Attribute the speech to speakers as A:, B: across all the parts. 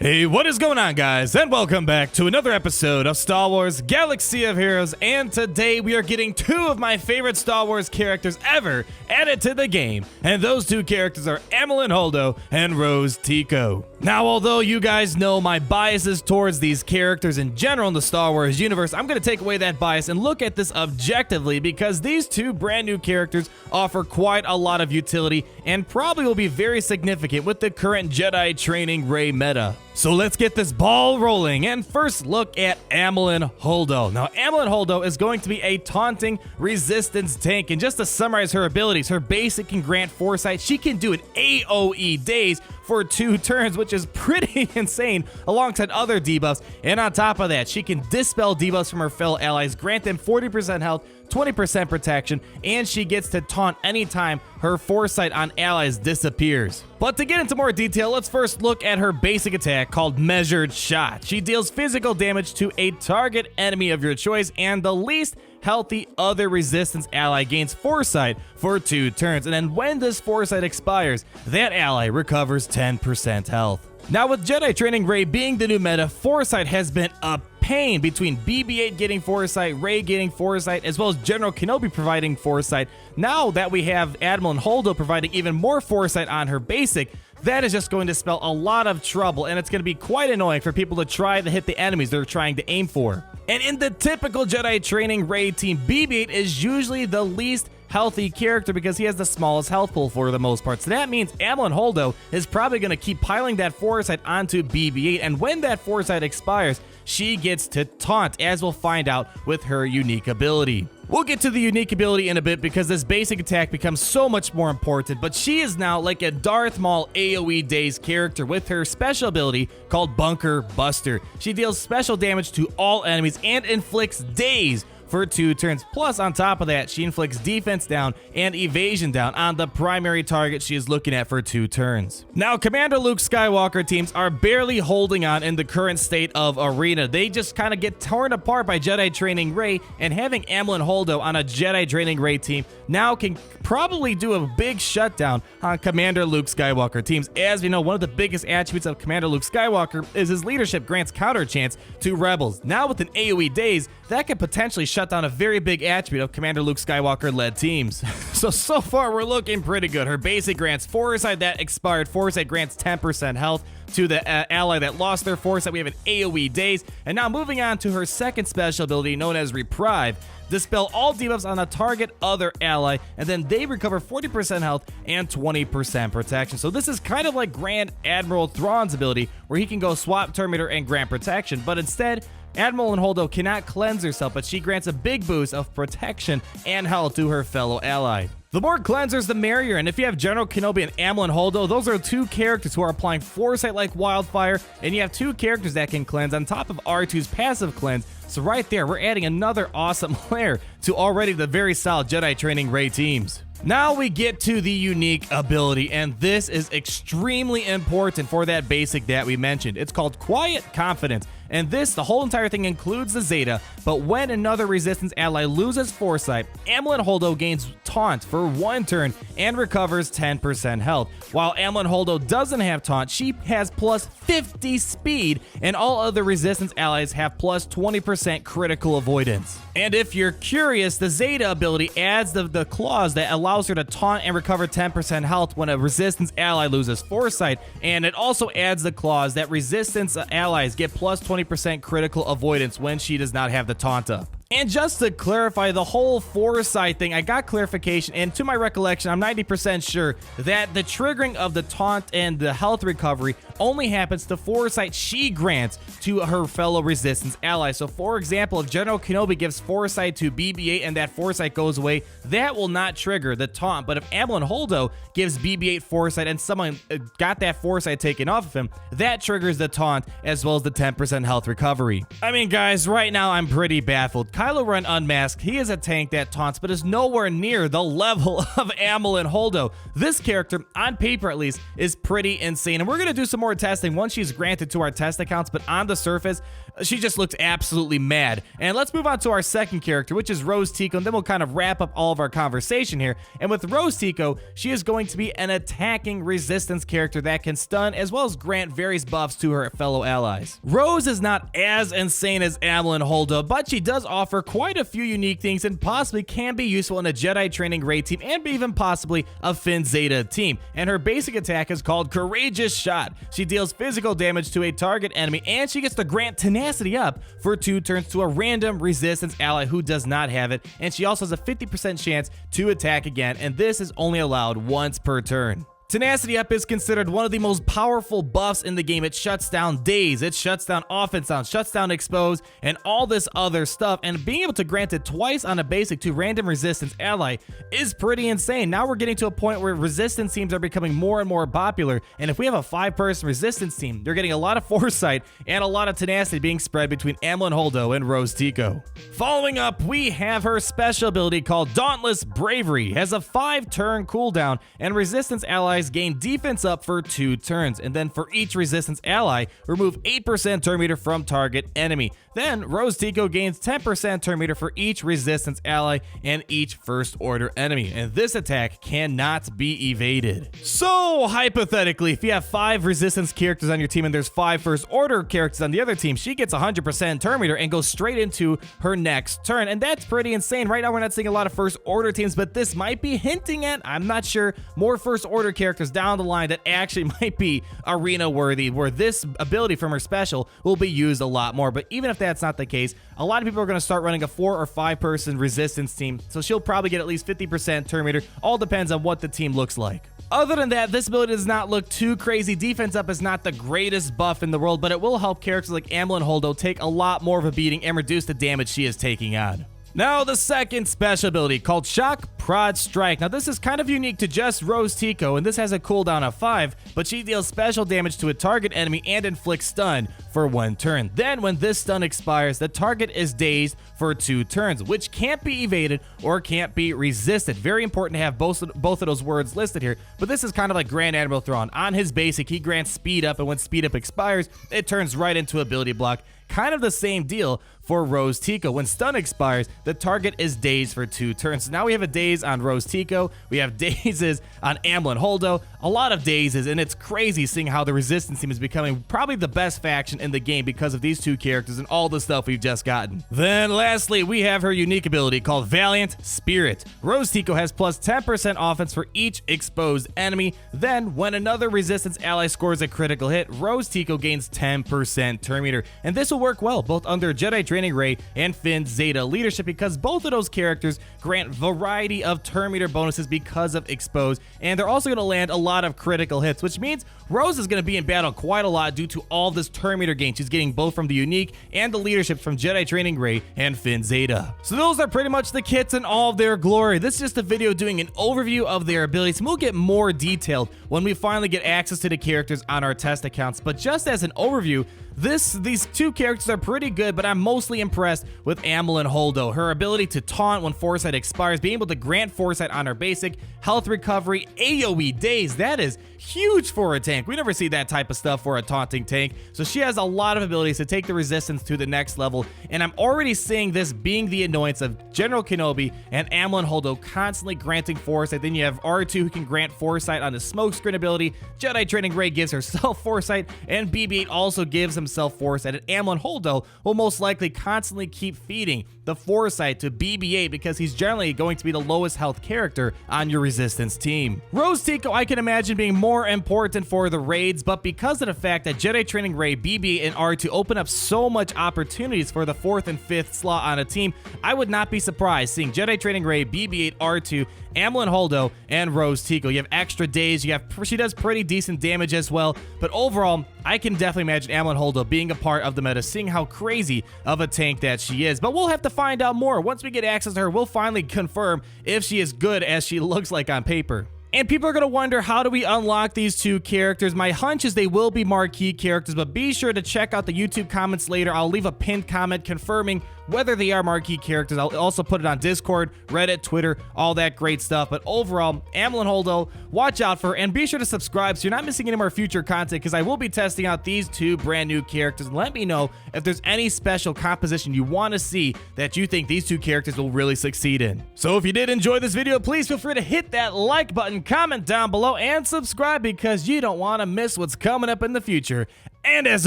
A: Hey, what is going on, guys? And welcome back to another episode of Star Wars Galaxy of Heroes. And today we are getting two of my favorite Star Wars characters ever added to the game. And those two characters are Amilyn Holdo and Rose Tico. Now, although you guys know my biases towards these characters in general in the Star Wars universe, I'm going to take away that bias and look at this objectively because these two brand new characters offer quite a lot of utility and probably will be very significant with the current Jedi training Rey meta. So let's get this ball rolling and first look at Amilyn Holdo. Now, Amilyn Holdo is going to be a taunting resistance tank, and just to summarize her abilities, her basic can grant foresight. She can do an AoE daze for 2 turns, which is pretty insane, alongside other debuffs. And on top of that, she can dispel debuffs from her fellow allies, grant them 40% health, 20% protection, and she gets to taunt anytime her foresight on allies disappears. But to get into more detail, let's first look at her basic attack called Measured Shot. She deals physical damage to a target enemy of your choice, and the least healthy other resistance ally gains foresight for 2 turns, and then when this foresight expires, that ally recovers 10% health. Now, with Jedi training Rey being the new meta, foresight has been a pain between BB-8 getting foresight, Rey getting foresight, as well as General Kenobi providing foresight. Now that we have Amilyn Holdo providing even more foresight on her basic, that is just going to spell a lot of trouble, and it's going to be quite annoying for people to try to hit the enemies they're trying to aim for. And in the typical Jedi training Rey team, BB-8 is usually the least healthy character because he has the smallest health pool for the most part. So that means Amilyn Holdo is probably going to keep piling that foresight onto BB-8, and when that foresight expires, she gets to taunt, as we'll find out with her unique ability. We'll get to the unique ability in a bit because this basic attack becomes so much more important, but she is now like a Darth Maul AoE daze character with her special ability called Bunker Buster. She deals special damage to all enemies and inflicts daze for 2 turns. Plus, on top of that, she inflicts defense down and evasion down on the primary target she is looking at for 2 turns. Now, Commander Luke Skywalker teams are barely holding on in the current state of Arena. They just kind of get torn apart by Jedi training Rey, and having Amilyn Holdo on a Jedi training Rey team now can probably do a big shutdown on Commander Luke Skywalker teams. As we know, one of the biggest attributes of Commander Luke Skywalker is his leadership grants counter chance to rebels. Now with an AoE daze, that could potentially shut down a very big attribute of Commander Luke Skywalker-led teams. So far we're looking pretty good. Her basic grants foresight that expired. Foresight grants 10% health to the ally that lost their foresight. We have an AoE daze. And now moving on to her second special ability known as Reprieve. Dispel all debuffs on a target other ally, and then they recover 40% health and 20% protection. So this is kind of like Grand Admiral Thrawn's ability, where he can go swap Terminator and grant protection, but instead, Amilyn Holdo cannot cleanse herself, but she grants a big boost of protection and health to her fellow ally. The more cleansers, the merrier, and if you have General Kenobi and Amilyn Holdo, those are 2 characters who are applying foresight like wildfire, and you have 2 characters that can cleanse on top of R2's passive cleanse. So right there, we're adding another awesome layer to already the very solid Jedi training Rey teams. Now we get to the unique ability, and this is extremely important for that basic that we mentioned. It's called Quiet Confidence, and this, the whole entire thing includes the Zeta, but when another resistance ally loses foresight, Amilyn Holdo gains taunt for 1 turn and recovers 10% health. While Amilyn Holdo doesn't have taunt, she has plus 50 speed, and all other resistance allies have plus 20% critical avoidance. And if you're curious, the Zeta ability adds the clause that allows her to taunt and recover 10% health when a resistance ally loses foresight, and it also adds the clause that resistance allies get plus 20% critical avoidance when she does not have the taunt up. And just to clarify the whole foresight thing, I got clarification, and to my recollection, I'm 90% sure that the triggering of the taunt and the health recovery only happens to foresight she grants to her fellow resistance allies. So for example, if General Kenobi gives foresight to BB-8 and that foresight goes away, that will not trigger the taunt. But if Amilyn Holdo gives BB-8 foresight and someone got that foresight taken off of him, that triggers the taunt as well as the 10% health recovery. I mean, guys, right now I'm pretty baffled. Kylo Ren unmasked, he is a tank that taunts, but is nowhere near the level of Amilyn Holdo. This character, on paper at least, is pretty insane, and we're going to do some more testing once she's granted to our test accounts, but on the surface, she just looks absolutely mad. And let's move on to our second character, which is Rose Tico, and then we'll kind of wrap up all of our conversation here. And with Rose Tico, she is going to be an attacking resistance character that can stun as well as grant various buffs to her fellow allies. Rose is not as insane as Amilyn Holdo, but she does offer quite a few unique things and possibly can be useful in a Jedi training raid team and even possibly a Finn Zeta team. And her basic attack is called Courageous Shot. She deals physical damage to a target enemy, and she gets to grant tenacity up for 2 turns to a random resistance ally who does not have it, and she also has a 50% chance to attack again, and this is only allowed once per turn. Tenacity Up is considered one of the most powerful buffs in the game. It shuts down daze, it shuts down offense sound, shuts down expose, and all this other stuff, and being able to grant it twice on a basic to random resistance ally is pretty insane. Now we're getting to a point where resistance teams are becoming more and more popular, and if we have a 5-person resistance team, they're getting a lot of foresight and a lot of tenacity being spread between Amilyn Holdo and Rose Tico. Following up, we have her special ability called Dauntless Bravery. It has a 5-turn cooldown, and resistance allies gain defense up for 2 turns, and then for each resistance ally, remove 8% turn meter from target enemy. Then Rose Tico gains 10% turn meter for each resistance ally and each first order enemy, and this attack cannot be evaded. So hypothetically, if you have 5 resistance characters on your team and there's 5 first order characters on the other team, she gets 100% turn meter and goes straight into her next turn, and that's pretty insane. Right now we're not seeing a lot of first order teams, but this might be hinting at, I'm not sure, more first order characters down the line that actually might be arena worthy, where this ability from her special will be used a lot more. But even if that's not the case, a lot of people are going to start running a 4 or 5 person resistance team, so she'll probably get at least 50% turn meter. All depends on what the team looks like. Other than that, this ability does not look too crazy. Defense up is not the greatest buff in the world, but it will help characters like Amilyn Holdo take a lot more of a beating and reduce the damage she is taking on. Now the second special ability, called Shock Prod Strike. Now this is kind of unique to just Rose Tico, and this has a cooldown of 5, but she deals special damage to a target enemy and inflicts stun for 1 turn. Then when this stun expires, the target is dazed for 2 turns, which can't be evaded or can't be resisted. Very important to have both of those words listed here, but this is kind of like Grand Admiral Thrawn. On his basic, he grants speed up, and when speed up expires, it turns right into ability block. Kind of the same deal for Rose Tico. When stun expires, the target is dazed for 2 turns. So now we have a daze on Rose Tico, we have dazes on Amilyn Holdo, a lot of dazes, and it's crazy seeing how the resistance team is becoming probably the best faction in the game because of these 2 characters and all the stuff we've just gotten. Then lastly, we have her unique ability called Valiant Spirit. Rose Tico has plus 10% offense for each exposed enemy. Then when another resistance ally scores a critical hit, Rose Tico gains 10% turn meter, and this will work well both under Jedi Training Ray and Finn Zeta leadership, because both of those characters grant variety of turn meter bonuses because of expose, and they're also going to land a lot of critical hits, which means Rose is going to be in battle quite a lot due to all this turn meter gain she's getting both from the unique and the leadership from Jedi Training Ray and Finn Zeta. So those are pretty much the kits in all of their glory. This is just a video doing an overview of their abilities, and we'll get more detailed when we finally get access to the characters on our test accounts. But just as an overview, these 2 characters are pretty good, but I'm mostly impressed with Amilyn Holdo. Her ability to taunt when foresight expires, being able to grant foresight on her basic, health recovery, AoE daze, that is huge for a tank. We never see that type of stuff for a taunting tank, so she has a lot of abilities to take the resistance to the next level, and I'm already seeing this being the annoyance of General Kenobi and Amilyn Holdo constantly granting foresight. Then you have R2 who can grant foresight on the smokescreen ability, Jedi Training Ray gives herself foresight, and BB-8 also gives himself foresight, and Amilyn Holdo will most likely constantly keep feeding the foresight to BB-8 because he's generally going to be the lowest health character on your resistance team. Rose Tico I can imagine being more important for the raids, but because of the fact that Jedi Training Ray, BB-8, and R2 open up so much opportunities for the 4th and 5th slot on a team, I would not be surprised seeing Jedi Training Ray, BB-8, R2, Amilyn Holdo, and Rose Tico. You have extra days, she does pretty decent damage as well, but overall, I can definitely imagine Amilyn Holdo being a part of the meta, seeing how crazy of a tank that she is. But we'll have to find out more. Once we get access to her, we'll finally confirm if she is good as she looks like on paper. And people are going to wonder, how do we unlock these 2 characters? My hunch is they will be marquee characters, but be sure to check out the YouTube comments later. I'll leave a pinned comment confirming whether they are marquee characters. I'll also put it on Discord, Reddit, Twitter, all that great stuff. But overall, Amilyn Holdo, watch out for her, and be sure to subscribe so you're not missing any more future content, because I will be testing out these 2 brand new characters. And let me know if there's any special composition you want to see that you think these 2 characters will really succeed in. So if you did enjoy this video, please feel free to hit that like button, comment down below, and subscribe, because you don't want to miss what's coming up in the future. And as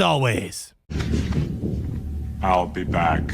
A: always,
B: I'll be back.